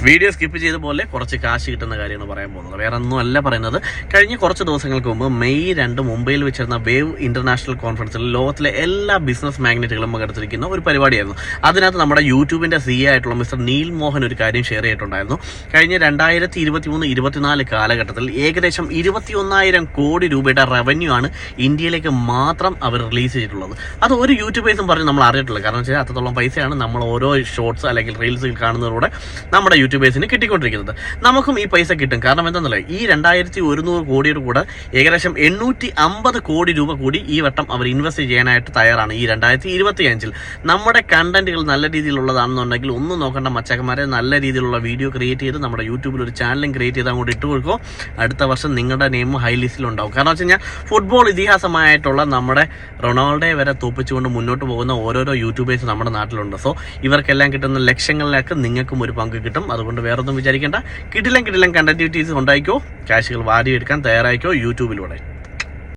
Video skip ചെയ്ത പോലെ കുറച്ച് കാശ് കിട്ടുന്ന കാര്യമാണ് പറയാൻ പോകുന്നത്. വേറെ ഒന്നും അല്ല പറയുന്നത്. കഴിഞ്ഞ കുറച്ച് ദിവസങ്ങൾക്ക് മുമ്പ് മെയ് 2 മുംബൈയിൽ വെച്ചിരുന്ന വേവ് ഇന്റർനാഷണൽ കോൺഫറൻസിൽ ലോകത്തിലെ എല്ലാ ബിസിനസ് മാഗ്നറ്റുകളും പങ്കെടുത്തിരിക്കുന്ന ഒരു പരിപാടിയായിരുന്നു. അതിനകത്ത് നമ്മുടെ യൂട്യൂബിന്റെ CEO ആയിട്ടുള്ള മിസ്റ്റർ നീൽ മോഹൻ ഒരു കാര്യം ഷെയർ ചെയ്തിട്ടുണ്ടായിരുന്നു. കഴിഞ്ഞ 2023-24 കാലഘട്ടത്തിൽ ഏകദേശം 21,000 കോടി രൂപയുടെ റവന്യൂ ആണ് ഇന്ത്യയിലേക്ക് മാത്രം അവർ റിലീസ് ചെയ്തിട്ടുള്ളത്. അത് ഒരു യൂട്യൂബേഴ്സും പറഞ്ഞ് നമ്മൾ അറിഞ്ഞിട്ടുള്ളത്. കാരണം വെച്ചാൽ അത്രത്തോളം പൈസയാണ് നമ്മൾ ഓരോ ഷോർട്സ് അല്ലെങ്കിൽ റീൽസ് കാണുന്നതിലൂടെ നമ്മുടെ യൂട്യൂബേഴ്സിന് കിട്ടിക്കൊണ്ടിരിക്കുന്നത്. നമുക്കും ഈ പൈസ കിട്ടും. കാരണം എന്താണെന്നല്ലേ, ഈ 2100 കോടിയുടെ കൂടെ ഏകദേശം 850 കോടി രൂപ കൂടി ഈ വട്ടം അവർ ഇൻവെസ്റ്റ് ചെയ്യാനായിട്ട് തയ്യാറാണ്. ഈ 2025 നമ്മുടെ കണ്ടന്റുകൾ നല്ല രീതിയിലുള്ളതാണെന്നുണ്ടെങ്കിൽ ഒന്നും നോക്കേണ്ട മച്ചക്കന്മാരെ, നല്ല രീതിയിലുള്ള വീഡിയോ ക്രിയേറ്റ് ചെയ്ത് നമ്മുടെ യൂട്യൂബിൽ ഒരു ചാനലും ക്രിയേറ്റ് ചെയ്ത് അങ്ങോട്ട് ഇട്ട് കൊടുക്കുമോ. അടുത്ത വർഷം നിങ്ങളുടെ നെയിം ഹൈ ലിസ്റ്റിലുണ്ടാവും. കാരണം വെച്ച് കഴിഞ്ഞാൽ ഫുട്ബോൾ ഇതിഹാസമായിട്ടുള്ള നമ്മുടെ റൊണാൾഡോയെ വരെ തോപ്പിച്ചുകൊണ്ട് മുന്നോട്ട് പോകുന്ന ഓരോരോ യൂട്യൂബേഴ്സ് നമ്മുടെ നാട്ടിലുണ്ട്. സോ ഇവർക്കെല്ലാം കിട്ടുന്ന ലക്ഷങ്ങളിലേക്ക് നിങ്ങൾക്കും ഒരു പങ്ക് കിട്ടും. അതുകൊണ്ട് വേറൊന്നും വിചാരിക്കേണ്ട. കിടിലം കണ്ടന്റിവിറ്റീസ് ഉണ്ടായിക്കോ, കാശുകൾ വാരിയെടുക്കാൻ തയ്യാറായിക്കോ യൂട്യൂബിലൂടെ.